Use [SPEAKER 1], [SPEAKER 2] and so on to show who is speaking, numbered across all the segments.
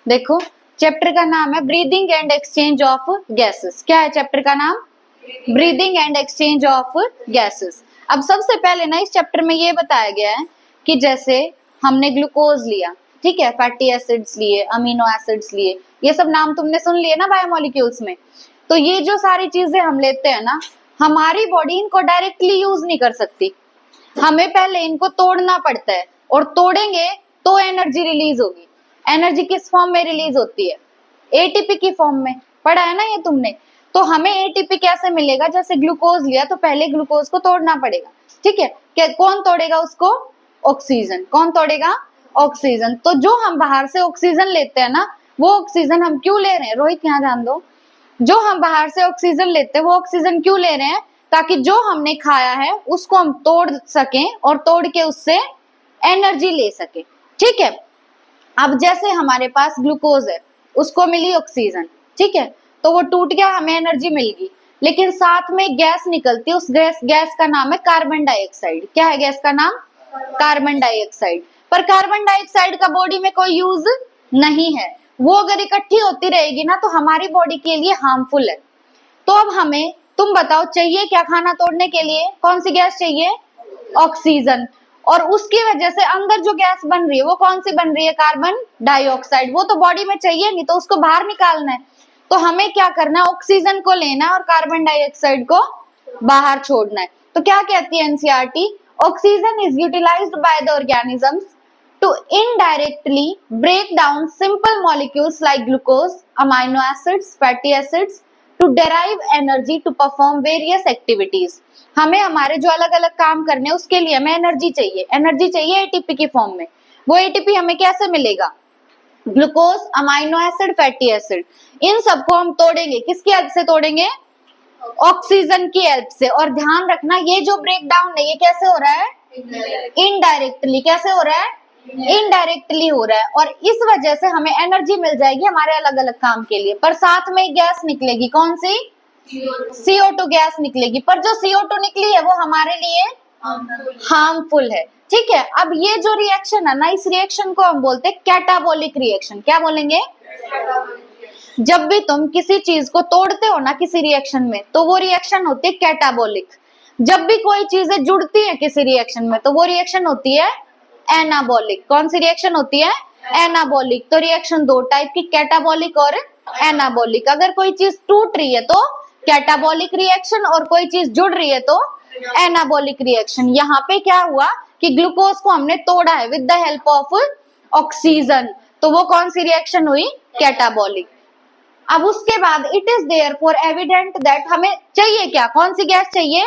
[SPEAKER 1] देखो चैप्टर का नाम है breathing and exchange of gases. क्या है चैप्टर का नाम? Breathing and exchange of gases. अब सबसे पहले ना इस चैप्टर में ये बताया गया है कि जैसे हमने ग्लूकोज लिया, ठीक है, फैटी एसिड्स लिए, अमीनो एसिड्स लिए, ये सब नाम तुमने सुन लिए ना बायोमोलिक्यूल्स में। तो ये जो सारी चीजें हम लेते हैं ना, हमारी बॉडी इनको डायरेक्टली यूज नहीं कर सकती, हमें पहले इनको तोड़ना पड़ता है, और तोड़ेंगे तो एनर्जी रिलीज होगी। एनर्जी किस फॉर्म में रिलीज होती है? एटीपी की फॉर्म में। पढ़ा है ना ये तुमने? तो हमें एटीपी कैसे मिलेगा? जैसे ग्लूकोज लिया तो पहले ग्लूकोज को तोड़ना पड़ेगा, ठीक है। कौन तोड़ेगा उसको? ऑक्सीजन। कौन तोड़ेगा? ऑक्सीजन। तो जो हम बाहर से ऑक्सीजन लेते हैं ना, वो ऑक्सीजन हम क्यों ले रहे हैं? रोहित यहाँ ध्यान दो। जो हम बाहर से ऑक्सीजन लेते हैं वो ऑक्सीजन क्यों ले रहे हैं? ताकि जो हमने खाया है उसको हम तोड़ सकें और तोड़ के उससे एनर्जी ले सके, ठीक है। अब जैसे हमारे पास ग्लूकोज है, उसको मिली ऑक्सीजन, ठीक है, तो वो टूट गया, हमें एनर्जी मिल गई, लेकिन साथ में गैस निकलती है, उस गैस का नाम है कार्बन डाइऑक्साइड। क्या है गैस का नाम? Carbon dioxide. पर कार्बन डाइऑक्साइड का बॉडी में कोई यूज नहीं है, वो अगर इकट्ठी होती रहेगी ना तो हमारी बॉडी के लिए हार्मफुल है। तो अब हमें तुम बताओ चाहिए क्या खाना तोड़ने के लिए? कौन सी गैस चाहिए? ऑक्सीजन। और उसकी वजह से अंदर जो गैस बन रही है वो कौन सी बन रही है? Carbon dioxide. वो तो बॉडी में चाहिए नहीं, तो उसको बाहर निकालना है। तो हमें क्या करना है? ऑक्सीजन को लेना है और कार्बन डाइऑक्साइड को बाहर छोड़ना है। तो क्या कहती है NCERT? Oxygen is utilized by the organisms to indirectly break down simple molecules like glucose, amino acids, fatty acids to derive energy to perform various activities। हमें हमारे जो अलग अलग काम करने हैं उसके लिए हमें एनर्जी चाहिए। एनर्जी चाहिए एटीपी की फॉर्म में। वो एटीपी हमें कैसे मिलेगा? Glucose, amino acid, fatty acid, इन सबको हम तोड़ेंगे। किसकी हेल्प से तोड़ेंगे? ऑक्सीजन की हेल्प से। और ध्यान रखना ये जो ब्रेक डाउन है ये कैसे हो रहा है? इनडायरेक्टली। कैसे हो रहा है? इनडायरेक्टली हो रहा है। और इस वजह से हमें एनर्जी मिल जाएगी हमारे अलग अलग काम के लिए। पर साथ में गैस निकलेगी, कौन सी? CO2 गैस निकलेगी। पर जो CO2 निकली है वो हमारे लिए हार्मफुल है, ठीक है। अब ये जो रिएक्शन है ना, इस रिएक्शन को हम बोलते हैं कैटाबोलिक रिएक्शन। क्या बोलेंगे? जब भी तुम किसी चीज को तोड़ते हो ना किसी रिएक्शन में, तो वो रिएक्शन होती है कैटाबोलिक। जब भी कोई चीजें जुड़ती है किसी रिएक्शन में तो वो रिएक्शन होती है एनाबॉलिक। कौन सी रिएक्शन होती है? एनाबॉलिक। तो रिएक्शन दो टाइप की, कैटाबॉलिक और एनाबॉलिक। अगर कोई चीज टूट रही है तो कैटाबॉलिक रिएक्शन, और कोई चीज जुड़ रही है तो एनाबॉलिक रिएक्शन। यहाँ पे क्या हुआ कि ग्लूकोज को हमने तोड़ा है with the help of oxygen, तो वो कौन सी रिएक्शन हुई? कैटाबॉलिक। अब उसके बाद it is therefore evident that हमें चाहिए क्या? कौन सी गैस चाहिए?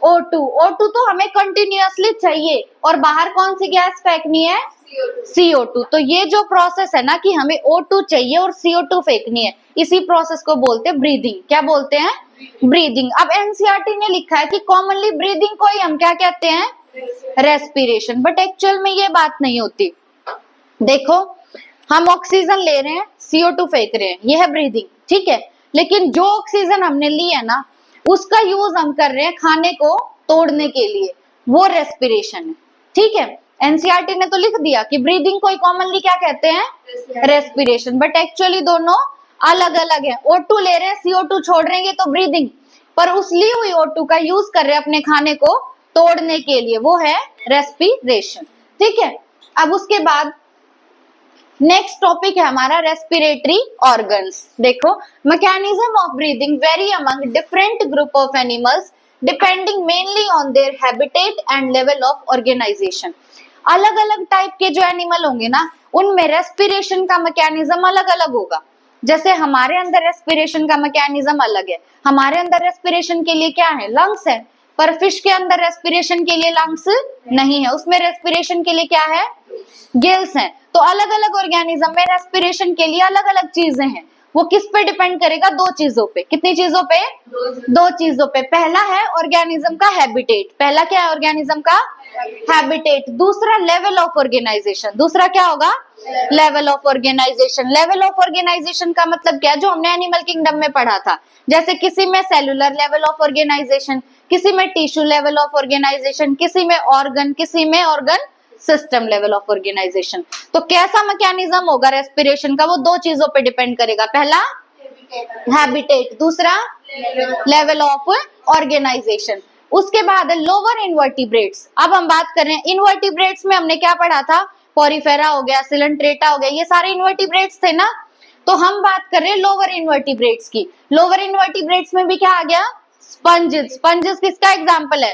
[SPEAKER 1] O2। O2 तो हमें कंटिन्यूअसली चाहिए, और बाहर कौन सी गैस फेंकनी है? CO2। तो ये जो प्रोसेस है ना कि हमें O2 चाहिए और CO2 फेंकनी है, इसी प्रोसेस को बोलते हैं ब्रीदिंग। क्या बोलते हैं? ब्रीदिंग। अब एनसीईआरटी ने लिखा है कि कॉमनली ब्रीदिंग को ही हम क्या कहते हैं? रेस्पिरेशन। बट एक्चुअल में ये बात नहीं होती। देखो हम ऑक्सीजन ले रहे हैं, CO2 फेंक रहे हैं, ये है ब्रीदिंग, ठीक है। लेकिन जो ऑक्सीजन हमने ली है ना उसका यूज हम कर रहे हैं खाने को तोड़ने के लिए, वो रेस्पिरेशन है, ठीक है। एनसीईआरटी ने तो लिख दिया कि ब्रीदिंग को कॉमनली क्या कहते हैं? रेस्पिरेशन। बट एक्चुअली दोनों अलग अलग है। O2 ले रहे हैं, CO2 छोड़ रहे हैं, तो ब्रीदिंग। पर उस ली हुई O2 का यूज कर रहे हैं अपने खाने को तोड़ने के लिए, वो है रेस्पिरेशन, ठीक है। अब उसके बाद नेक्स्ट टॉपिक है हमारा रेस्पिरेटरी ऑर्गन्स। देखो mechanism of breathing very among different group of animals depending mainly on their habitat and level of organization. अलग अलग टाइप के जो एनिमल होंगे ना उनमें रेस्पिरेशन का मैकेनिज्म अलग अलग होगा। जैसे हमारे अंदर रेस्पिरेशन का मैकेनिज्म अलग है। हमारे अंदर रेस्पिरेशन के लिए क्या है? लंग्स है। पर फिश के अंदर रेस्पिरेशन के लिए लंग्स नहीं है, उसमें रेस्पिरेशन के लिए क्या है? गिल्स हैं। तो अलग अलग ऑर्गेनिज्म में रेस्पिरेशन के लिए अलग अलग चीजें हैं। वो किस पे डिपेंड करेगा? दो चीजों पे। कितनी चीजों पे? दो चीजों पे। पहला है ऑर्गेनिज्म का हैबिटेट। पहला क्या है ऑर्गेनिज्म का? हैबिटेट। दूसरा लेवल ऑफ ऑर्गेनाइजेशन। दूसरा क्या होगा? Level of organization. Level of organization का मतलब क्या? जो हमने एनिमल किंगडम में पढ़ा था। जैसे किसी में सेलुलर लेवल ऑफ ऑर्गेनाइजेशन, किसी में टिश्यू लेवल ऑफ ऑर्गेनाइजेशन, किसी में ऑर्गन, किसी में organ system level of organization. तो कैसा मैकेनिज्म होगा रेस्पिरेशन का, वो दो चीजों पे डिपेंड करेगा, पहला हैबिटेट, दूसरा लेवल ऑफ ऑर्गेनाइजेशन। उसके बाद लोअर इनवर्टिब्रेट्स। अब हम बात कर रहे हैं इनवर्टिब्रेट्स में, हमने क्या पढ़ा था, पोरिफेरा हो गया, सिलेंट्रेटा हो गया, ये सारे इनवर्टिब्रेट्स थे ना। तो हम बात कर रहे हैं लोअर इनवर्टिब्रेट्स की। लोअर इनवर्टिब्रेट्स में भी क्या आ गया, स्पंजेस। स्पंजेस किसका एग्जांपल है,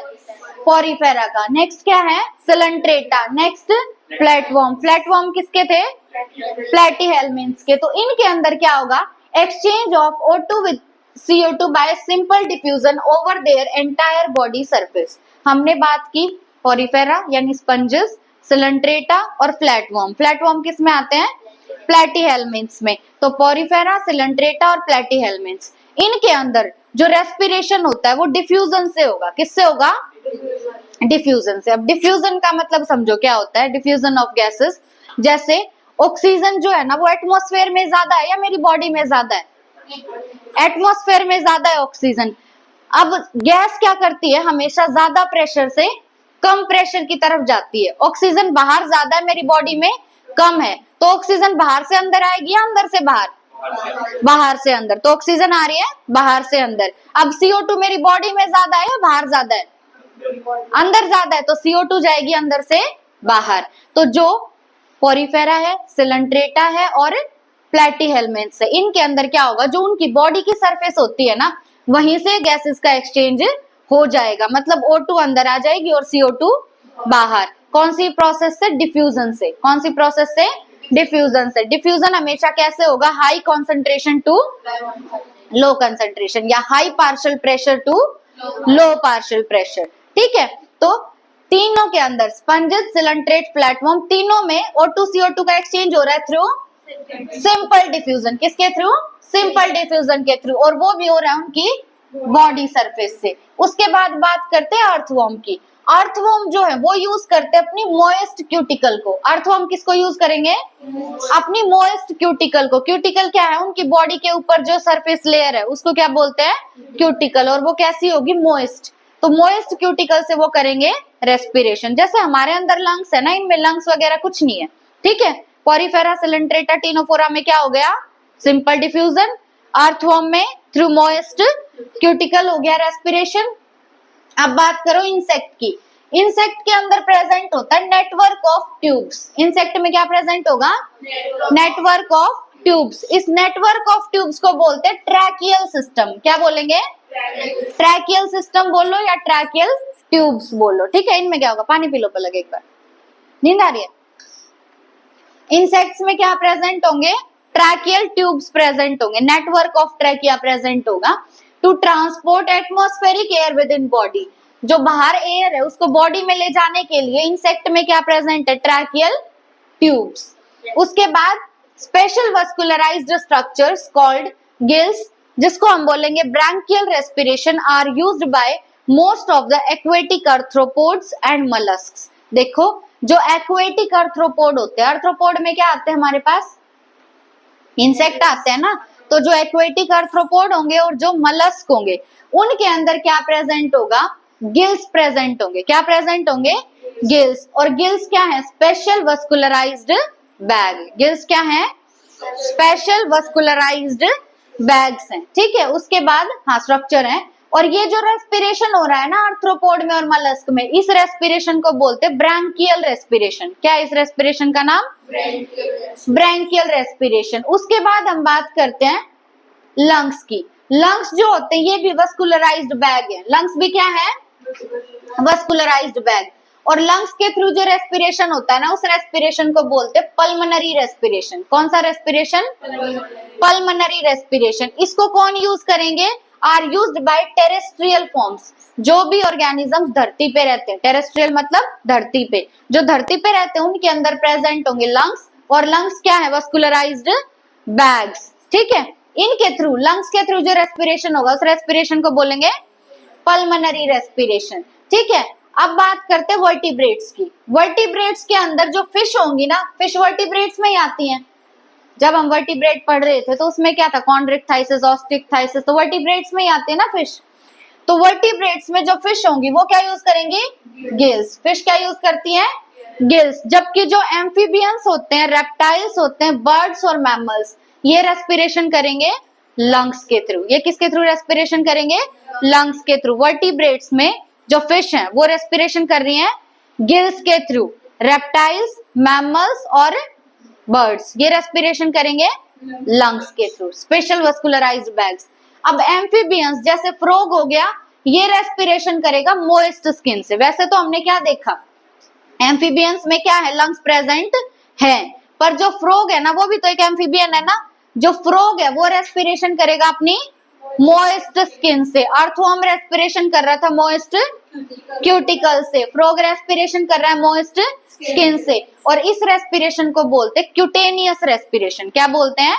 [SPEAKER 1] पोरिफेरा का। नेक्स्ट क्या है, सिलेंट्रेटा। Next flatworm. फ्लैटवर्म किसके थे, प्लेटीहेल्मिन्थ्स के। तो इनके अंदर क्या होगा, exchange of O2 with CO2 bye simple diffusion over their entire body surface. हमने बात की पोरिफेरा यानी स्पंजेस, सिलेंट्रेटा और फ्लैटवर्म। फ्लैटवर्म किस में आते हैं, प्लेटीहेल्मिन्थ्स में। तो पोरिफेरा, सिलेंट्रेटा और प्लेटीहेल्मिन्थ्स, इनके अंदर जो रेस्पिरेशन होता है वो डिफ्यूजन से होगा। किससे होगा, डिफ्यूजन से। अब डिफ्यूजन का मतलब समझो क्या होता है, डिफ्यूजन ऑफ गैसेस। जैसे ऑक्सीजन जो है ना वो एटमॉस्फेयर में ज्यादा है या मेरी बॉडी में ज्यादा है, एटमॉस्फेयर में ज्यादा है ऑक्सीजन। अब गैस क्या करती है, हमेशा ज्यादा प्रेशर से कम प्रेशर की तरफ जाती है। ऑक्सीजन बाहर ज्यादा है, मेरी बॉडी में कम है, तो ऑक्सीजन बाहर से अंदर आएगी या अंदर से बाहर, बाहर से अंदर। तो ऑक्सीजन आ रही है बाहर से अंदर। अब CO2 मेरी बॉडी में ज्यादा है या बाहर ज्यादा है, अंदर ज्यादा है, तो CO2 जाएगी अंदर से बाहर। तो जो पोरिफेरा है, सिलेंट्रेटा है और प्लेटीहेल्मिन्थ्स है, इनके अंदर क्या होगा, जो उनकी बॉडी की सरफेस होती है ना, वहीं से गैसेस का एक्सचेंज हो जाएगा। मतलब O2 अंदर आ जाएगी और CO2 बाहर। कौन सी प्रोसेस से, डिफ्यूजन से। कौन सी प्रोसेस से, डिफ्यूजन से। डिफ्यूजन हमेशा कैसे होगा, high concentration to low concentration या high partial pressure to low partial pressure. ठीक है, तो तीनों के अंदर स्पंजेस, सिलेंट्रेट, प्लेटफॉर्म, तीनों में O2 CO2 का एक्सचेंज हो रहा है थ्रू सिंपल डिफ्यूजन। किसके थ्रू, सिंपल डिफ्यूजन के थ्रू, और वो भी हो रहा है उनकी बॉडी सरफेस से। उसके बाद बात करते हैं अर्थवर्म की। अर्थवर्म जो है वो यूज करते हैं अपनी मोइस्ट क्यूटिकल को। अर्थवर्म किसको यूज करेंगे, अपनी मोइस्ट क्यूटिकल को। क्यूटिकल क्या है, उनकी बॉडी के ऊपर जो सरफेस लेयर है उसको क्या बोलते हैं, क्यूटिकल, और वो कैसी होगी, मोइस्ट। तो मोइस्ट क्यूटिकल से वो करेंगे रेस्पिरेशन। जैसे हमारे अंदर लंग्स है ना, इनमें लंग्स वगैरह कुछ नहीं है। ठीक है, पोरिफेरा, सिलेंट्रेटा, टिनोफोरा में क्या हो गया, सिंपल डिफ्यूजन। अर्थवर्म में थ्रू मोइस्ट क्यूटिकल हो गया रेस्पिरेशन। अब बात करो इंसेक्ट की। इंसेक्ट के अंदर प्रेजेंट होता है नेटवर्क ऑफ ट्यूब्स। इंसेक्ट में क्या प्रेजेंट होगा, नेटवर्क ऑफ ट्यूब्स। इस नेटवर्क ऑफ ट्यूब्स को बोलते हैं ट्रैकियल सिस्टम। क्या बोलेंगे, ट्रैकियल सिस्टम बोलो या ट्रैकियल ट्यूब्स बोलो। ठीक है, इनमें क्या होगा, पानी पी लो पहले एक बार, नींद आ रही है। इंसेक्ट्स में क्या प्रेजेंट होंगे, ट्रैकियल ट्यूब्स प्रेजेंट होंगे, नेटवर्क ऑफ ट्रैकिया प्रेजेंट होगा to transport atmospheric air within body. जो बाहर एयर है उसको बॉडी में ले जाने के लिए इंसेक्ट में क्या प्रेजेंट है, ट्रैकियल ट्यूब्स। उसके बाद special vascularised structures called gills, जिसको हम बोलेंगे branchial respiration, are used by most of the aquatic arthropods and molluscs. देखो जो एक्वेटिक आर्थ्रोपोड होते हैं, आर्थ्रोपोड में क्या आते हैं हमारे पास, इंसेक्ट आते हैं ना। तो जो एक्वेटिक आर्थ्रोपोड होंगे और जो मलस्क होंगे उनके अंदर क्या प्रेजेंट होगा, गिल्स प्रेजेंट होंगे। क्या प्रेजेंट होंगे, गिल्स। और गिल्स क्या है, स्पेशल वस्कुलराइज्ड बैग। गिल्स क्या है, स्पेशल वस्कुलराइज्ड बैग्स हैं। ठीक है, उसके बाद हाँ स्ट्रक्चर है। और ये जो रेस्पिरेशन हो रहा है ना आर्थ्रोपोड में और मलस्क में, इस रेस्पिरेशन को बोलते हैं ब्रैंकियल रेस्पिरेशन। क्या है इस रेस्पिरेशन का नाम, ब्रैंकियल रेस्पिरेशन। उसके बाद हम बात करते हैं लंग्स की। लंग्स जो होते हैं ये भी वस्कुलराइज्ड बैग है। लंग्स भी क्या है, वस्कुलराइज्ड बैग। और लंग्स के थ्रू जो रेस्पिरेशन होता है ना, उस रेस्पिरेशन को बोलते हैं पल्मोनरी रेस्पिरेशन। कौन सा रेस्पिरेशन, पल्मोनरी रेस्पिरेशन। इसको कौन यूज करेंगे, are used by terrestrial forms. जो भी ऑर्गेनिजम्स धरती पे रहते हैं, टेरेस्ट्रियल मतलब धरती पे, जो धरती पे रहते हैं उनके अंदर प्रेजेंट होंगे लंग्स। और लंग्स क्या है, वस्कुलराइज्ड बैग्स। ठीक है, इनके थ्रू, लंग्स के थ्रू जो रेस्पिरेशन होगा उस रेस्पिरेशन को बोलेंगे पल्मोनरी रेस्पिरेशन। ठीक है, अब बात करते हैं वर्टिब्रेट्स की। वर्टिब्रेट्स के अंदर जो फिश होंगी ना, फिश वर्टिब्रेट्स में ही आती हैं। जब हम वर्टिब्रेट पढ़ रहे थे तो उसमें क्या था, कॉन्ड्रिक्टाइसिस, ऑस्टिक्टाइसिस, तो वर्टिब्रेट्स में ही आते हैं ना फिश। तो वर्टिब्रेट्स में जो फिश होंगी वो क्या यूज करेंगी, गिल्स। फिश क्या यूज करती है, गिल्स। जबकि जो एम्फीबियंस होते हैं, रेप्टाइल्स होते हैं, बर्ड्स और मैमल्स, ये रेस्पिरेशन करेंगे लंग्स के थ्रू। ये किसके थ्रू रेस्पिरेशन करेंगे? लंग्स के थ्रू। वर्टिब्रेट्स में जो फिश हैं वो रेस्पिरेशन कर रही हैं गिल्स के थ्रू। रेप्टाइल्स, मैमल्स और बर्ड्स ये रेस्पिरेशन करेंगे लंग्स के थ्रू, स्पेशल वस्कुलराइज्ड बैग्स। अब एम्फीबियंस जैसे फ्रॉग हो गया, ये रेस्पिरेशन करेगा मोइस्ट स्किन से। वैसे तो हमने क्या देखा, एम्फीबियंस में क्या है, लंग्स प्रेजेंट है, पर जो फ्रॉग है ना वो भी तो एक एम्फीबियन है ना। जो फ्रॉग है वो रेस्पिरेशन करेगा अपनी मोइस्ट स्किन से। अर्थवर्म रेस्पिरेशन कर रहा था मोइस्ट क्यूटिकल से, फ्रॉग रेस्पिरेशन कर रहा है मोइस्ट स्किन से। और इस रेस्पिरेशन को बोलते हैं क्यूटेनियस रेस्पिरेशन। क्या बोलते हैं?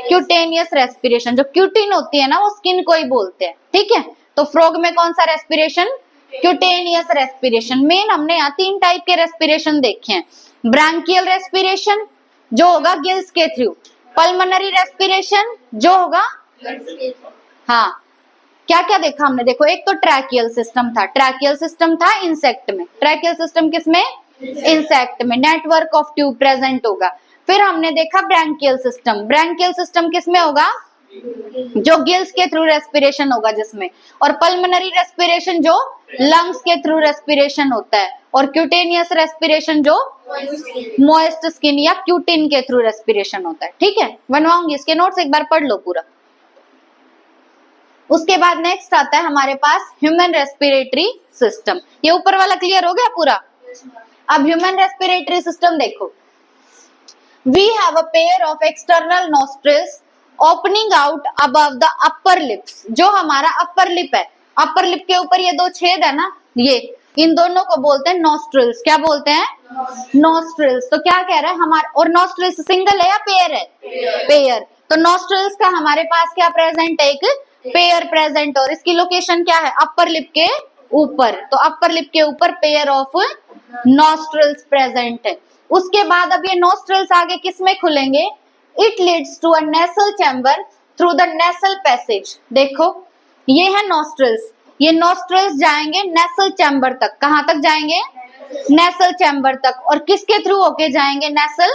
[SPEAKER 1] Cutaneous respiration. जो क्यूटिन होती है ना वो स्किन को ही बोलते हैं, ठीक है। तो फ्रॉग में कौन सा रेस्पिरेशन? Cutaneous respiration. मेन हमने यहाँ 3 टाइप के रेस्पिरेशन देखे हैं। ब्रांकियल रेस्पिरेशन जो होगा गिल्स के थ्रू, पल्मोनरी रेस्पिरेशन जो होगा, हाँ क्या क्या देखा हमने, देखो एक तो ट्रैकियल सिस्टम था, ट्रैकियल सिस्टम था इंसेक्ट में। ट्रैकियल सिस्टम किसमें? इंसेक्ट में। नेटवर्क ऑफ ट्यूब प्रेजेंट होगा। फिर हमने देखा ब्रैंकियल सिस्टम। ब्रैंकियल सिस्टम किसमें होगा? जो गिल्स के थ्रू रेस्पिरेशन होगा जिसमें। और पल्मोनरी रेस्पिरेशन जो लंग्स के थ्रू रेस्पिरेशन होता है। और क्यूटेनियस रेस्पिरेशन जो मॉइस्ट स्किन या क्यूटिन के थ्रू रेस्पिरेशन होता है, ठीक है। बनवाऊंगी इसके नोट्स, एक बार पढ़ लो पूरा। उसके बाद नेक्स्ट आता है हमारे पास ह्यूमन रेस्पिरेटरी सिस्टम। ये ऊपर वाला क्लियर हो गया पूरा। अब ह्यूमन रेस्पिरेटरी सिस्टम देखो। We have a pair of external nostrils opening out above the upper lips. जो हमारा अपर लिप है, अपर लिप के ऊपर ये 2 छेद है ना, ये इन दोनों को बोलते हैं नॉस्ट्रिल्स। क्या बोलते हैं? नॉस्ट्रिल्स। तो क्या कह रहा है हमारा, और नॉस्ट्रिल्स सिंगल है या पेयर है? पेयर। तो नॉस्ट्रिल्स का हमारे पास क्या प्रेजेंट है? एक पेयर प्रेजेंट। और इसकी लोकेशन क्या है? अपर लिप के ऊपर। तो अपर लिप के ऊपर पेयर ऑफ नॉस्ट्रिल्स प्रेजेंट है। उसके बाद अब ये नॉस्ट्रिल्स आगे किस में खुलेंगे? It leads to a nasal chamber through the nasal passage. देखो ये है नॉस्ट्रिल्स, ये नॉस्ट्रिल्स जाएंगे नेसल चैम्बर तक। कहां तक जाएंगे? नेसल चैम्बर तक। और किसके थ्रू होके जाएंगे? नेसल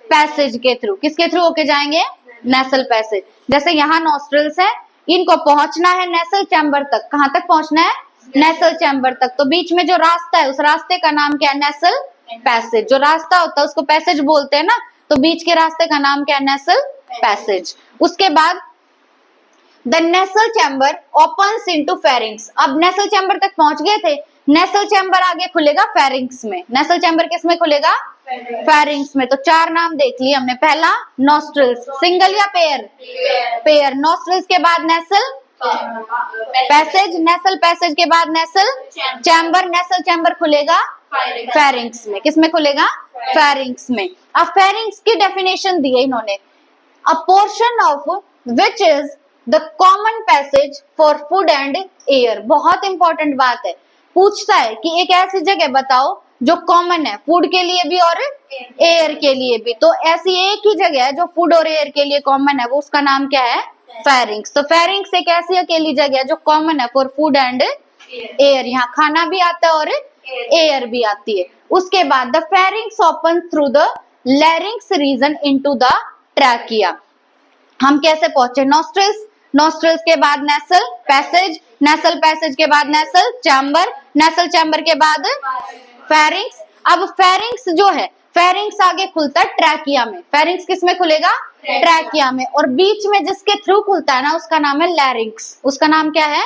[SPEAKER 1] पैसेज के थ्रू। किसके थ्रू होके जाएंगे? Nasal passage. जैसे यहाँ नॉस्ट्रिल्स है, इनको पहुंचना है नेसल चैम्बर तक। कहां तक पहुंचना है? नेसल चैम्बर तक। तो बीच में जो रास्ता है उस रास्ते का नाम क्या है? Nasal passage. जो रास्ता होता है उसको पैसेज बोलते हैं ना, तो बीच के रास्ते का नाम क्या है? Nasal passage. उसके बाद the nasal chamber opens into pharynx. अब नेसल चैम्बर तक पहुंच गए थे, नेसल चैम्बर आगे खुलेगा फेरिंग्स में। नेसल चैम्बर किस में खुलेगा? फेरिंग्स में। तो 4 नाम देख लिए हमने। पहला नॉस्ट्रिल्स, सिंगल या पेयर? पेयर। नॉस्ट्रिल्स के बाद नेसल पैसेज, नेसल पैसेज के बाद नेसल चैम्बर, नेसल चैम्बर खुलेगा फेरिंग्स में। किस में खुलेगा? फेरिंग्स में। अब फेरिंग्स की डेफिनेशन दी है इन्होंने, अ portion of which is the common passage for food and air. बहुत इंपॉर्टेंट बात है, पूछता है कि एक ऐसी जगह बताओ जो कॉमन है फूड के लिए भी और एयर के लिए भी। तो ऐसी एक ही जगह है जो फूड और एयर के लिए कॉमन है, वो उसका नाम क्या है? फेरिंग्स। तो फेरिंग्स एक ऐसी अकेली जगह है जो कॉमन है फॉर फूड एंड एयर। यहाँ खाना भी आता है और एयर भी आती है। उसके बाद the pharynx open through the larynx region into the trachea. हम कैसे पहुंचे? नॉस्ट्रिल्स, नॉस्ट्रिल्स के बाद नेसल पैसेज, नेसल पैसेज के बाद नेसल चैम्बर, नेसल चैम्बर के बाद फेरिंग्स। अब फेरिंग्स जो है, फेरिंग्स आगे खुलता है ट्रैकिया में। फेरिंग्स किस में खुलेगा? ट्रैकिया में। और बीच में जिसके थ्रू खुलता है ना उसका नाम है लैरिंक्स। उसका नाम क्या है?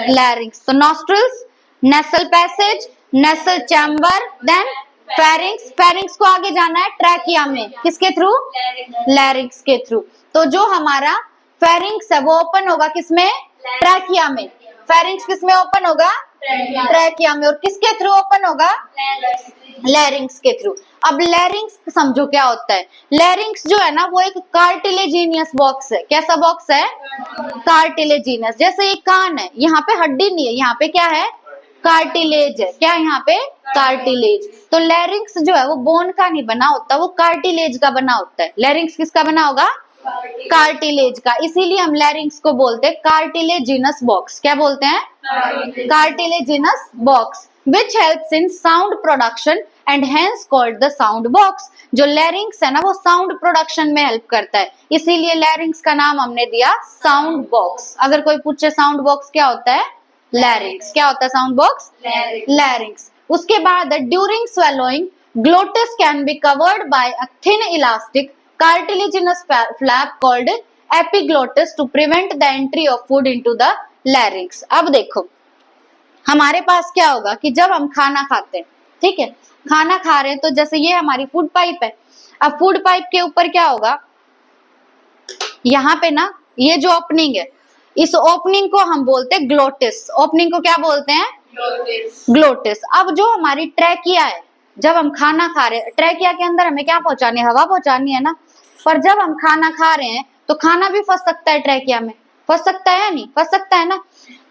[SPEAKER 1] लैरिंक्स। तो नॉस्ट्रिल्स, नेसल पैसेज, नेसल चैम्बर, देन फेरिंग्स। फेरिंग्स को आगे जाना है ट्रैकिया में, किसके थ्रू? लैरिंक्स के थ्रू। तो जो हमारा फेरिंग्स है वो ओपन होगा किसमें? ट्रैकिया में। फेरिंग्स किसमें ओपन होगा? ट्रैकिया में। और किसके थ्रू ओपन होगा? लैरिंक्स के थ्रू। अब लैरिंक्स समझो क्या होता है। लैरिंक्स जो है ना वो एक कार्टिलेजिनियस बॉक्स है। कैसा बॉक्स है? कार्टिलेजिनियस। जैसे एक कान है, यहाँ पे हड्डी नहीं है, यहाँ पे क्या है? कार्टिलेज है। क्या यहाँ पे? कार्टिलेज। तो लैरिंक्स जो है वो बोन का नहीं बना होता, वो कार्टिलेज का बना होता है। लैरिंक्स किसका बना होगा? कार्टिलेज का। इसीलिए हम लैरिंक्स को बोलते हैं कार्टिलेजिनस बॉक्स। क्या बोलते हैं? Cartilaginous box. Which helps in sound production and hence called the sound box. जो लैरिंग्स है ना वो साउंड प्रोडक्शन में हेल्प करता है, इसीलिए लैरिंग्स का नाम हमने दिया साउंड बॉक्स। अगर कोई पूछे साउंड बॉक्स क्या होता है, लैरिंग्स। क्या होता है साउंड बॉक्स, लैरिंग्स। उसके बाद during swallowing glottis can be covered by a thin elastic cartilaginous flap called epiglottis to prevent the entry of food into the larynx. अब देखो हमारे पास क्या होगा कि जब हम खाना खाते हैं, ठीक है, खाना खा रहे हैं तो जैसे ये हमारी फूड पाइप है, अब फूड पाइप के ऊपर क्या होगा, यहाँ पे ना ये जो ओपनिंग है, इस ओपनिंग को हम बोलते हैं ग्लोटिस। ओपनिंग को क्या बोलते हैं, ग्लोटिस। अब जो हमारी ट्रैकिया है, जब हम खाना खा रहे हैं, ट्रैकिया के अंदर हमें क्या पहुंचानी है, हवा पहुंचानी है ना, पर जब हम खाना खा रहे हैं तो खाना भी फंस सकता है ट्रैकिया में, फंस सकता है या नहीं, फंस सकता है ना।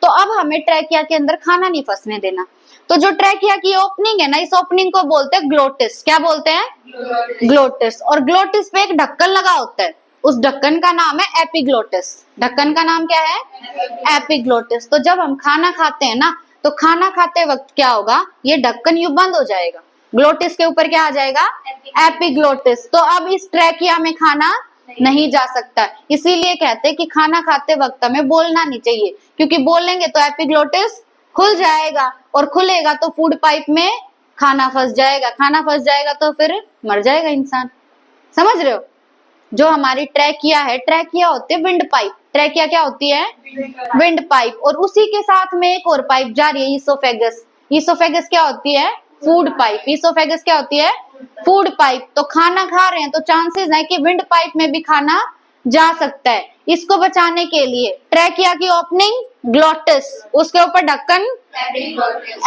[SPEAKER 1] तो अब हमें ट्रैकिया के अंदर खाना नहीं फंसने देना, तो जो ट्रैकिया की ओपनिंग है ना, इस ओपनिंग को बोलते हैं ग्लोटिस। क्या बोलते हैं, ग्लोटिस। और ग्लोटिस पे एक ढक्कन लगा होता है, उस ढक्कन का नाम है एपिग्लोटिस। ढक्कन का नाम क्या है, एपिग्लोटिस। तो जब हम खाना खाते हैं ना, तो खाना खाते वक्त क्या होगा, ये ढक्कन यूं बंद हो जाएगा, ग्लोटिस के ऊपर क्या आ जाएगा, एपिग्लोटिस। तो अब इस ट्रैकिया में खाना नहीं जा सकता, इसीलिए कहते हैं कि खाना खाते वक्त हमें बोलना नहीं चाहिए, क्योंकि बोलेंगे तो एपिग्लोटिस खुल जाएगा, और खुलेगा तो फूड पाइप में खाना फंस जाएगा, खाना फंस जाएगा तो फिर मर जाएगा इंसान। समझ रहे हो। जो हमारी ट्रैकिया है, ट्रैकिया होती है विंड पाइप, ट्रैकिया क्या होती है, विंड पाइप। और उसी के साथ में एक और पाइप जा रही है, ईसोफेगस। ईसोफेगस क्या होती है, फूड पाइप। ईसोफेगस क्या होती है, फूड पाइप। तो खाना खा रहे हैं तो चांसेस है कि विंड पाइप में भी खाना जा सकता है। इसको बचाने के लिए ट्रैकिया की ओपनिंग ग्लोटिस, उसके ऊपर ढक्कन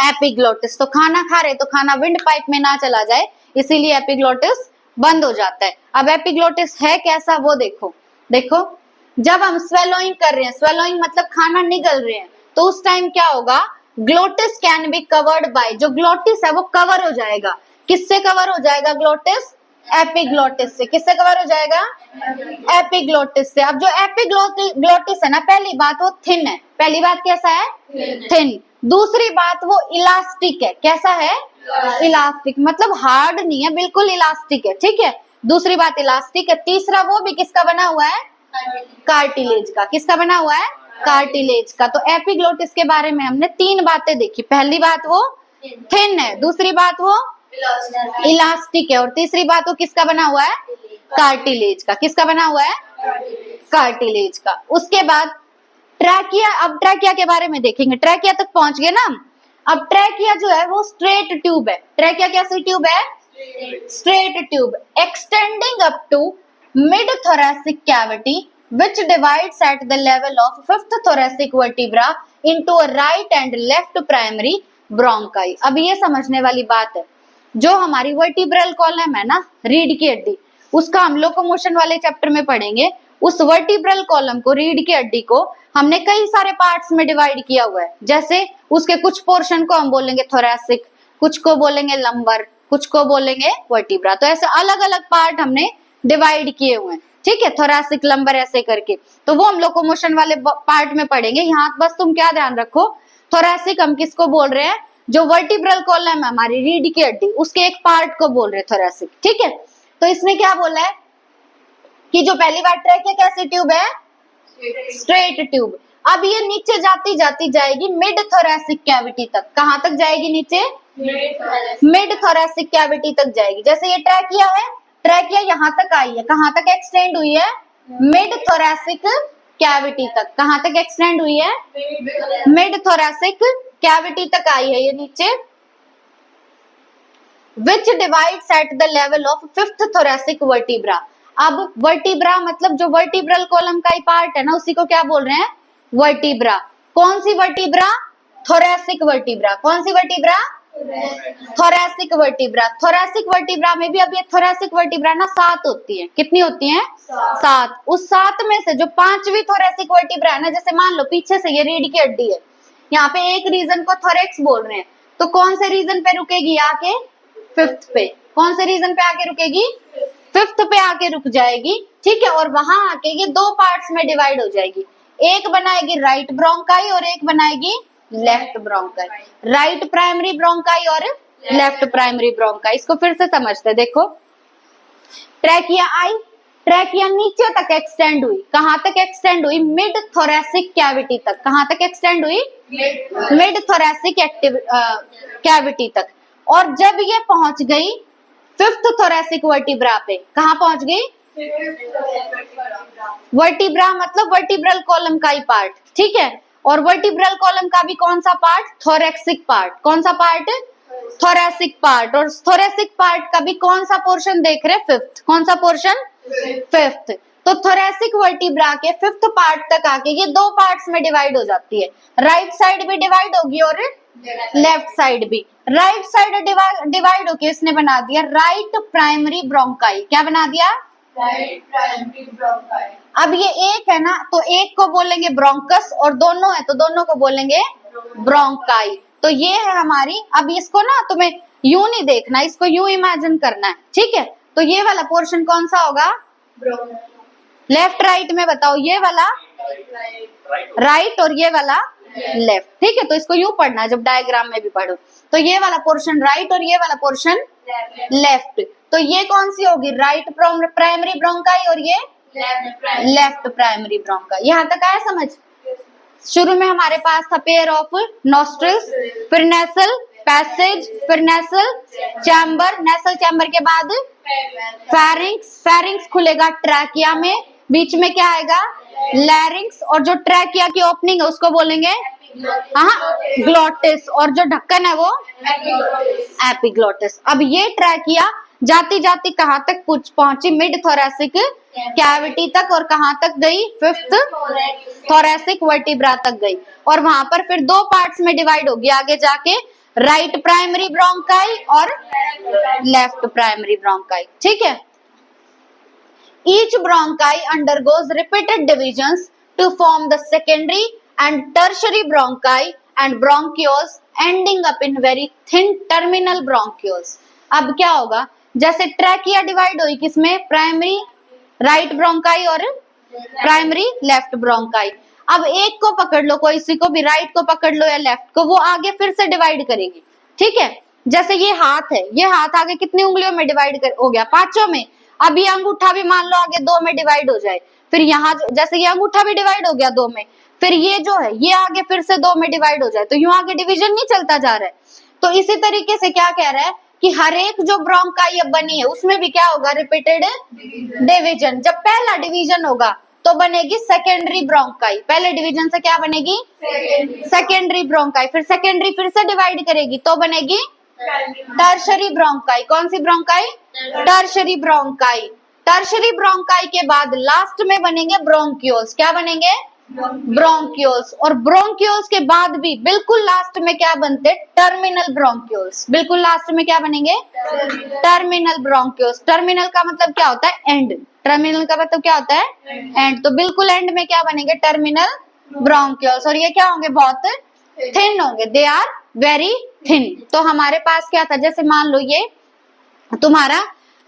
[SPEAKER 1] एपिग्लोटिस। तो खाना खा रहे तो खाना विंड पाइप में ना चला जाए, इसीलिए एपिग्लोटिस बंद हो जाता है। अब एपिग्लोटिस है कैसा वो देखो, देखो जब हम स्वेलोइंग कर रहे हैं, स्वेलोइंग मतलब खाना निगल रहे हैं, तो उस टाइम क्या होगा, glottis can be covered bye, जो ग्लोटिस है वो कवर हो जाएगा। किससे कवर हो जाएगा ग्लोटिस, एपिग्लोटिस से। किससे कवर हो जाएगा, एपिग्लोटिस से। अब जो एपिग्लोटिस है ना, पहली बात वो थिन है, पहली बात कैसा है, थिन। दूसरी बात वो इलास्टिक है, कैसा है, इलास्टिक, मतलब हार्ड नहीं है, बिल्कुल इलास्टिक है, ठीक है। दूसरी बात इलास्टिक है। तीसरा वो भी किसका बना हुआ है, कार्टिलेज का। किसका बना हुआ है, कार्टिलेज का। तो एपिग्लोटिस के बारे में हमने तीन बातें देखी। पहली बात वो थिन है, दूसरी बात वो इलास्टिक है, और तीसरी बात वो किसका बना हुआ है, कार्टिलेज का। किसका बना हुआ है, कार्टिलेज का। उसके बाद ट्रैकिया, अब ट्रैकिया के बारे में देखेंगे। ट्रैकिया तक पहुंच गए ना। अब ट्रैकिया जो है वो स्ट्रेट ट्यूब है। ट्रैकिया कैसी ट्यूब है, straight tube, extending up to mid thoracic cavity which divides at the level of fifth thoracic vertebra into a right and left primary bronchi। अब ये समझने वाली बात है, जो हमारी वर्टिब्रल कॉलम है ना, रीढ़ की हड्डी, उसका हम लोकोमोशन वाले चैप्टर में पढ़ेंगे। उस वर्टिब्रल कॉलम को, रीढ़ की हड्डी को हमने कई सारे पार्ट्स में डिवाइड किया हुआ है। जैसे उसके कुछ पोर्शन को हम बोलेंगे थोरैसिक, कुछ को बोलेंगे लंबर, कुछ को बोलेंगे वर्टिब्रा। तो ऐसे अलग अलग पार्ट हमने डिवाइड किए हुए हैं, ठीक है, थोरैसिक लंबर ऐसे करके। तो वो हम लोकोमोशन वाले पार्ट में पढ़ेंगे। यहाँ बस तुम क्या ध्यान रखो, थोरैसिक हम किसको बोल रहे हैं, जो वर्टिब्रल कॉलम है हमारी रीढ़ की हड्डी, उसके एक पार्ट को बोल रहे हैं थोरैसिक, ठीक है। तो इसमें क्या बोला है कि जो पहली बात ट्रैकिया कैसी ट्यूब है, स्ट्रेट ट्यूब। अब ये नीचे जाती जाती जाएगी मिड थोरैसिक कैविटी तक। कहां तक जाएगी, नीचे मिड थोरैसिक कैविटी तक जाएगी। जैसे ये ट्रैकिया है, ट्रैकिया यहाँ तक आई है, कहां तक एक्सटेंड हुई है, मिड थोरैसिक कैविटी तक। कहां तक एक्सटेंड हुई है, मिड थोरैसिक कैविटी तक आई है ये नीचे। विच divides at the level of fifth thoracic vertebra. अब वर्टिब्रा मतलब जो वर्टिब्रल कॉलम का ही पार्ट है ना, उसी को क्या बोल रहे हैं, वर्टिब्रा। कौन सी वर्टिब्रा, थोरैसिक वर्टिब्रा। कौन सी vertebra, thoracic vertebra. Thoracic vertebra में भी, अब ये थोरैसिक वर्टिब्रा ना 7 होती है। कितनी होती है, 7। उस 7 में से जो 5वीं थोरैसिक वर्टिब्रा है ना, जैसे मान लो पीछे से ये रीढ़ की हड्डी है, यहाँ पे एक रीजन को थोरैक्स बोल रहे हैं, तो कौन से रीजन पे रुकेगी, आके 5th पे। कौन से रीजन पे आके रुकेगी, 5th पे आके रुक जाएगी, ठीक है। और वहां आके ये 2 पार्ट्स में डिवाइड हो जाएगी, एक बनाएगी राइट ब्रोंकाई और एक बनाएगी left bronchi. Right primary bronchi और लेफ्ट प्राइमरी ब्रोंकाई। इसको फिर से समझते हैं, देखो ट्रैकिया आई, ट्रैकिया नीचे तक एक्सटेंड हुई, कहां तक एक्सटेंड हुई? मिड थोरेसिक कैविटी तक। कहां तक एक्सटेंड हुई? मिड थोरेसिक कैविटी तक। और जब ये पहुंच गई फिफ्थ थोरेसिक वर्टिब्रा पे, कहां पहुंच गई? वर्टिब्रा मतलब वर्टिब्रल कॉलम का ही पार्ट, ठीक है। और वर्टिब्रल कॉलम का भी कौन सा पार्ट? Thoracic part. कौन सा पार्ट? Thoracic part. और थोरेसिक पार्ट का भी कौन सा पोर्शन देख रहे? फिफ्थ। कौन सा पोर्शन? फिफ्थ। तो थोरेसिक वर्टिब्रा के फिफ्थ पार्ट तक आके ये दो पार्ट्स में डिवाइड हो जाती है, राइट साइड भी डिवाइड होगी और लेफ्ट साइड भी। राइट साइड डिवाइड होके इसने बना दिया राइट प्राइमरी ब्रोंकाई। क्या बना दिया? Right primary bronchi. अब ये एक है ना, तो एक को बोलेंगे ब्रोंकस और दोनों है तो दोनों को बोलेंगे ब्रोंकाई। तो ये है हमारी। अब इसको ना तुम्हें यूं नहीं देखना, इसको यूं इमेजिन करना है, ठीक है। तो ये वाला पोर्शन कौन सा होगा? लेफ्ट राइट में बताओ, ये वाला राइट और ये वाला लेफ्ट, ठीक है। तो इसको यूं पढ़ना है जब डायग्राम में भी पढ़ो। तो ये वाला पोर्शन राइट और ये वाला पोर्शन लेफ्ट। तो ये कौन सी होगी? राइट प्राइमरी ब्रोंकाई और ये लेफ्ट प्राइमरी ब्रोंकाई। यहां तक आया समझ? शुरू में हमारे पास था पेयर ऑफ नोस्ट्रिल्स, फिर नेसल पैसेज, फिर नेसल चैम्बर, नेसल चैम्बर के बाद फेरिंक्स, फेरिंक्स खुलेगा ट्रैकिया में, बीच में क्या आएगा? लैरिंक्स। और जो ट्रैकिया की ओपनिंग है उसको बोलेंगे ग्लोटिस, और जो ढक्कन है वो एपिग्लोटिस। अब ये ट्रैकिया जाती जाती कहां तक पहुंची? मिड थोरेसिक कैविटी तक। और कहां तक गई? फिफ्थ थोरेसिक वर्टिब्रा तक गई। और वहां पर फिर दो पार्ट्स में डिवाइड होगी आगे जाके, राइट प्राइमरी ब्रोंकाई और लेफ्ट प्राइमरी ब्रोंकाई, ठीक है। Each bronchi undergoes repeated divisions to form the secondary and tertiary bronchi and bronchioles, ending up in very thin terminal bronchioles. अब क्या होगा? जैसे ट्रैकिया डिवाइड हुई किसमें? प्राइमरी राइट ब्रोंकाई और प्राइमरी लेफ्ट ब्रोंकाई। अब एक को पकड़ लो, कोई सी को भी, राइट को पकड़ लो या लेफ्ट को, वो आगे फिर से डिवाइड करेगी, ठीक है। जैसे ये हाथ है, ये हाथ आगे कितनी उंगलियों में डिवाइड हो गया? 5 में। अब ये अंगूठा भी मान लो आगे 2 में डिवाइड हो जाए, फिर यहाँ जैसे ये अंगूठा भी डिवाइड हो गया 2 में, फिर ये जो है ये आगे फिर से 2 में डिवाइड हो जाए, तो यूं आगे डिवीजन नहीं चलता जा रहा है। तो इसी तरीके से क्या कह रहा है कि हर एक जो ब्रोंकाई अब बनी है उसमें भी क्या होगा? Repeated division. जब पहला डिवीजन होगा तो बनेगी सेकेंडरी ब्रोंकाई। पहले डिवीजन से क्या बनेगी? Secondary bronchi. फिर सेकेंडरी फिर से डिवाइड करेगी तो बनेगी टर्शरी ब्रोंकाई। कौन सी bronchi? Tertiary bronchi. Tertiary bronchi के बाद लास्ट में बनेंगे ब्रोंक्यूल्स। क्या बनेंगे? ब्रोंक्यूल्स। और ब्रोंक्यूल्स के बाद भी बिल्कुल लास्ट में क्या बनते? Terminal bronchioles. बिल्कुल लास्ट में क्या बनेंगे? Terminal bronchioles. टर्मिनल का मतलब क्या होता है? एंड। टर्मिनल का मतलब क्या होता है? एंड। तो बिल्कुल एंड में क्या बनेंगे? Terminal bronchioles. और ये क्या होंगे? बहुत थिन होंगे, दे आर वेरी थिन। तो हमारे पास क्या था? जैसे मान लो ये तुम्हारा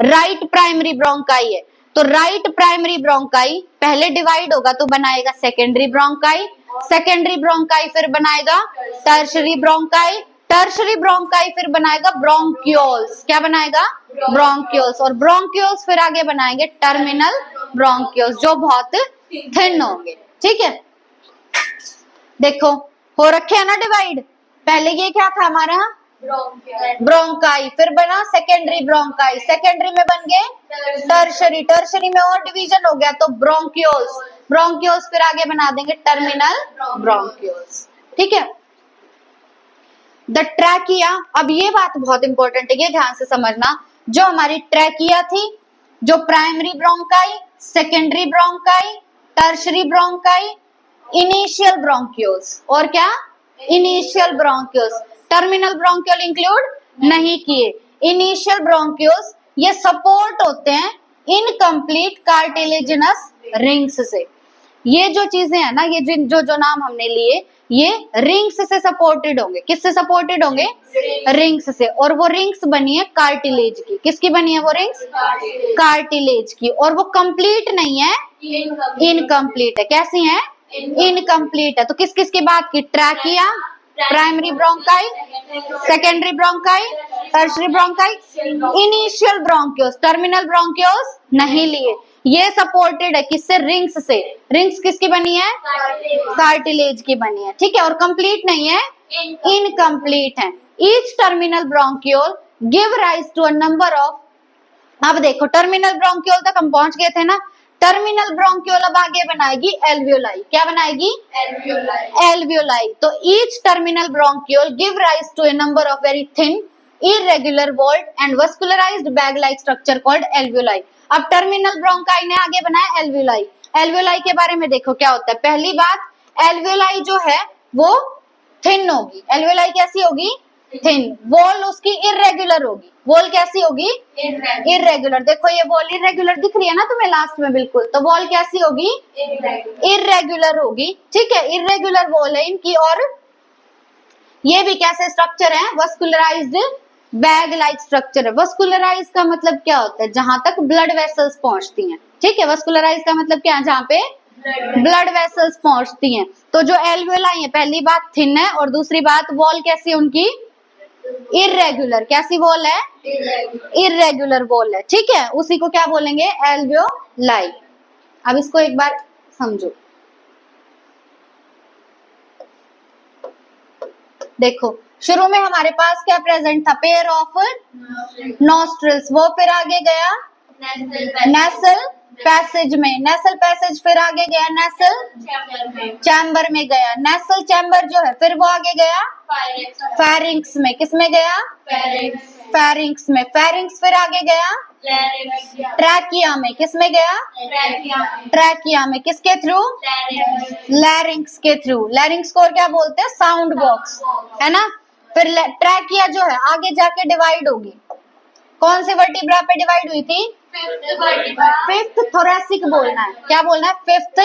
[SPEAKER 1] राइट प्राइमरी ब्रोंकाई है, तो राइट प्राइमरी ब्रोंकाई पहले डिवाइड होगा तो बनाएगा सेकेंडरी ब्रोंकाई, सेकेंडरी ब्रोंकाई फिर बनाएगा टर्शरी ब्रोंकाई, टर्शरी ब्रोंकाई फिर बनाएगा ब्रोंक्यूल्स। क्या बनाएगा? ब्रोंक्यूल्स। और ब्रोंक्यूल्स फिर आगे बनाएंगे टर्मिनल ब्रोंक्यूल्स, जो बहुत थिन होंगे, ठीक है। देखो हो रखे है ना डिवाइड। पहले ये क्या था हमारा? ब्रोंकाई, फिर बना सेकेंडरी ब्रोंकाई, सेकेंडरी में बन गए टर्शरी, टर्शरी में और डिवीजन हो गया तो ब्रोंक्यूल्स, ब्रोंक्यूल्स फिर आगे बना देंगे टर्मिनल ब्रोंक्यूल्स, ठीक है। द ट्रैकिया, अब ये बात बहुत इंपॉर्टेंट है, ये ध्यान से समझना। जो हमारी ट्रैकिया थी, जो primary bronchi, secondary bronchi, tertiary bronchi, initial bronchioles, और क्या? Initial bronchioles. Terminal bronchiole include नहीं किए। इनिशियल ब्रोंक्यूल्स ये सपोर्ट होते हैं इनकम्प्लीट कार्टिलेजिनस रिंग्स से। ये जो चीजें है ना, ये जो जो नाम हमने लिए, ये रिंग्स से सपोर्टेड होंगे। किससे सपोर्टेड होंगे? रिंग्स से। और वो रिंग्स बनी है कार्टिलेज की। किसकी बनी है वो रिंग्स? कार्टिलेज की। और वो कंप्लीट नहीं है, इनकम्प्लीट है। कैसी है? इनकम्प्लीट है। तो किस किस की बात की? Trachea, primary bronchi, secondary bronchi, tertiary bronchi, initial bronchioles, terminal bronchioles नहीं लिए। ये सपोर्टेड है किससे? रिंग्स से। रिंग्स किसकी बनी है? कार्टिलेज की बनी है, ठीक है। और कंप्लीट नहीं है, इनकम्प्लीट है। Each terminal bronchiole give rise to a number of, अब देखो टर्मिनल ब्रोंक्यूल तक हम पहुंच गए थे ना। टर्मिनल ब्रोंक्यूल अब आगे बनाएगी एल्वियोलाई। क्या बनाएगी? एल्वियोलाई। तो each terminal bronchiole give rise to a number of very thin irregular walled and vascularized bag like structure called alveoli। अब टर्मिनल ब्रोंकाई ने आगे बनाया एल्वियोलाई। एल्वियोलाई के बारे में देखो क्या होता है। पहली बात, एल्वियोलाई जो है वो थिन होगी। एल्वियोलाई कैसी होगी? थिन। वॉल उसकी इरेगुलर होगी। वॉल कैसी होगी? इरेगुलर। देखो ये वॉल इरेगुलर दिख रही है ना तुम्हें लास्ट में, बिल्कुल। तो वॉल कैसी होगी? इरेगुलर होगी, ठीक है। इरेगुलर वॉल है इनकी। और ये भी कैसे स्ट्रक्चर है? वस्कुलराइज्ड बैग लाइक स्ट्रक्चर है। वस्कुलराइज का मतलब क्या होता है? जहां तक ब्लड वेसल्स पहुंचती हैं, ठीक है। वस्कुलराइज का मतलब क्या है? जहां पे ब्लड वेसल्स पहुंचती हैं। तो जो एल्वियोलाई है, पहली बात थिन है, और दूसरी बात वॉल कैसी है उनकी? इरेगुलर। कैसी वॉल है? इरेगुलर वॉल है, ठीक है। उसी को क्या बोलेंगे? एल्वियोलाई। अब इसको एक बार समझो। देखो शुरू में हमारे पास क्या प्रेजेंट था? Pair of nostrils. वो फिर आगे गया नेसल पैसेज में, नेसल पैसेज फिर आगे गया नेसल चैम्बर में गया। नेसल चैम्बर जो है फिर वो आगे गया फेरिंक्स में। किस में गया? फेरिंक्स में। फेरिंक्स फिर आगे गया ट्रैकिया में। किस में गया? ट्रैकिया में। किसके थ्रू? लैरिंक्स के थ्रू। लैरिंक्स को और क्या बोलते हैं? साउंड बॉक्स, है ना। फिर ट्रैकिया जो है आगे जाके डिवाइड होगी। कौन से वर्टिब्रा पे डिवाइड हुई थी? फिफ्थ थोरेसिक बोलना है। क्या बोलना है? फिफ्थ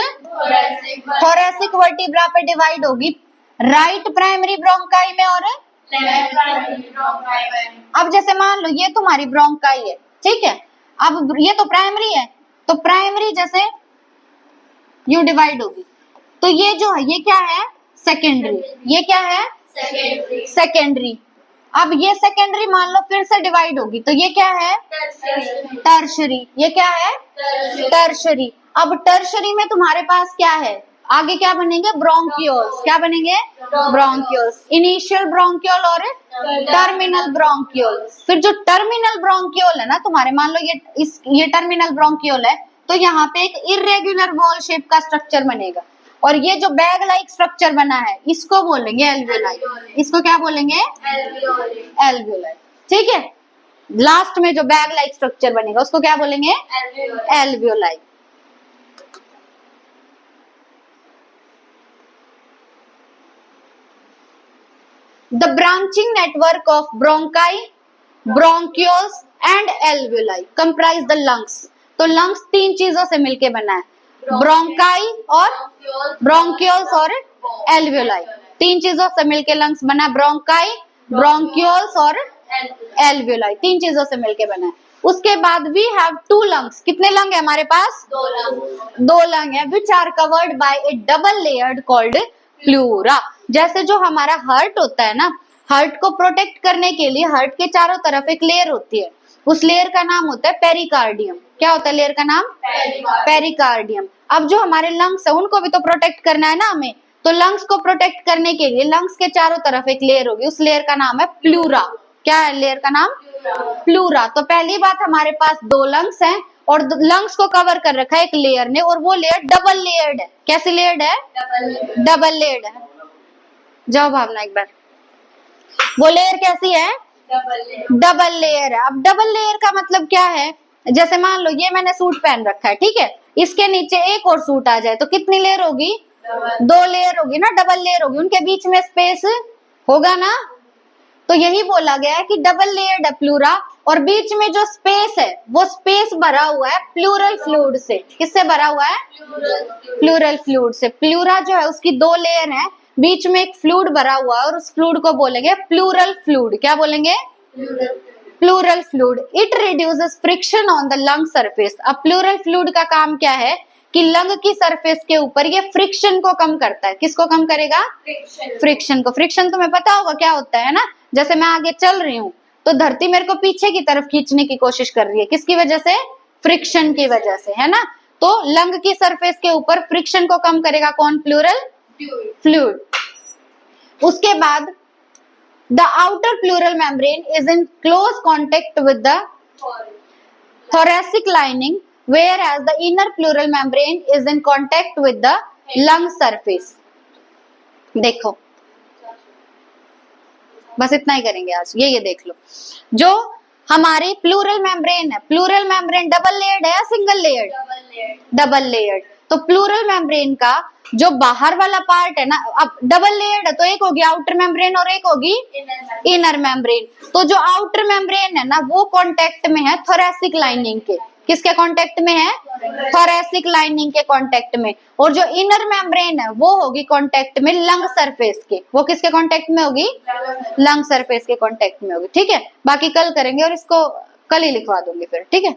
[SPEAKER 1] थोरेसिक वर्टिब्रा पे डिवाइड होगी। राइट प्राइमरी ब्रोंकाई में और अब जैसे मान लो ये तुम्हारी ब्रोंकाई है, ठीक है। अब ये तो प्राइमरी है, तो प्राइमरी जैसे यू डिवाइड होगी, तो ये जो है ये क्या है? सेकेंडरी। ये क्या है? सेकेंडरी। अब ये सेकेंडरी मान लो फिर से डिवाइड होगी, तो ये क्या है? टर्शरी। ये क्या है? टर्शरी। अब टर्शरी में तुम्हारे पास क्या है? आगे क्या बनेंगे? ब्रोंक्यूल्स। क्या बनेंगे? ब्रोंक्यूल्स। इनिशियल ब्रोंक्यूल और टर्मिनल ब्रोंक्यूल्स। फिर जो टर्मिनल ब्रोंक्यूल है ना तुम्हारे, मान लो ये टर्मिनल ब्रोंक्यूल है, तो यहाँ पे एक इरेगुलर वॉल शेप का स्ट्रक्चर बनेगा। और ये जो बैग लाइक स्ट्रक्चर बना है इसको बोलेंगे एल्वियोलाई। इसको क्या बोलेंगे? एल्वियोलाई, ठीक है। लास्ट में जो बैग लाइक स्ट्रक्चर बनेगा उसको क्या बोलेंगे? Alveoli. The branching network of bronchi, bronchioles and alveoli comprise the lungs। तो lungs तीन चीजों से मिलके बना है, ब्रोंकाई और ब्रोंक्यूल्स और एल्वियोलाई। तीन चीजों से मिलके लंग्स बना। ब्रोंकाई, ब्रोंक्यूल्स और एल्वियोलाई तीन चीजों से मिलके बना है। उसके बाद वी हैव टू लंग्स। कितने लंग है हमारे पास? दो लंग है। Which are covered by a double layered called pleura. जैसे जो हमारा हार्ट होता है ना, हार्ट को प्रोटेक्ट करने के लिए हार्ट के चारों तरफ एक लेयर होती है, उस लेयर का नाम होता है पेरिकार्डियम। क्या होता है लेयर का नाम? पेरिकार्डियम। अब जो हमारे लंग्स है उनको भी तो प्रोटेक्ट करना है ना हमें, तो लंग्स को प्रोटेक्ट करने के लिए लंग्स के चारों तरफ एक लेयर होगी, उस लेयर का नाम है प्लूरा। क्या है लेयर का नाम? प्लूरा। तो पहली बात हमारे पास दो लंग्स हैं और लंग्स को कवर कर रखा है एक लेयर ने, और वो लेयर डबल लेयर्ड है। कैसी लेयर्ड है? डबल लेयर्ड है। जाओ भावना एक बार, वो लेयर कैसी है? डबल लेयर है। अब डबल लेयर का मतलब क्या है? जैसे मान लो ये मैंने सूट पहन रखा है, ठीक है, इसके नीचे एक और सूट आ जाए तो कितनी लेयर होगी? दो लेयर होगी ना, डबल लेयर होगी। उनके बीच में स्पेस होगा ना, तो यही बोला गया है कि डबल लेयर्ड है प्लूरा, और बीच में जो स्पेस है वो स्पेस भरा हुआ है प्लूरल फ्लूइड से। किससे भरा हुआ है? प्लूरल फ्लूइड से। प्लूरा जो है उसकी दो लेयर है, बीच में एक फ्लूइड भरा हुआ है और उस फ्लूइड को बोलेंगे प्लूरल फ्लूइड। क्या बोलेंगे? Pleural fluid. It reduces friction on the lung surface. अब प्लूरल फ्लूइड का काम क्या है कि लंग की सरफेस के ऊपर ये फ्रिक्शन को कम करता है। किसको कम करेगा? फ्रिक्शन को। फ्रिक्शन तुम्हें पता होगा क्या होता है ना, जैसे मैं आगे चल रही हूँ तो धरती मेरे को पीछे की तरफ खींचने की कोशिश कर रही है, किसकी वजह से? फ्रिक्शन की वजह से, है ना। तो लंग की सरफेस के ऊपर फ्रिक्शन को कम करेगा कौन? Pleural fluid. उसके बाद the outer pleural membrane is in close contact with the thoracic lining, whereas the inner pleural membrane is in contact with the lung surface. देखो, बस इतना ही करेंगे आज। ये देख लो, जो हमारी प्लूरल मेम्ब्रेन है, प्लूरल मेम्ब्रेन डबल लेयर्ड है या सिंगल लेयर्ड? Double layered. तो प्लूरल मेम्ब्रेन का जो बाहर वाला पार्ट है ना, अब डबल लेयर्ड है तो एक होगी आउटर मेम्ब्रेन और एक होगी इनर मेम्ब्रेन। तो जो आउटर मेम्ब्रेन है ना वो कांटेक्ट में है थोरैसिक लाइनिंग के। किसके कांटेक्ट में है? थोरैसिक लाइनिंग के कांटेक्ट में। और जो इनर मेम्ब्रेन है वो होगी कांटेक्ट में लंग सरफेस के। वो किसके कांटेक्ट में होगी? लंग सरफेस के कांटेक्ट में होगी। ठीक है, बाकी कल करेंगे और इसको कल ही लिखवा दूंगी फिर। ठीक है।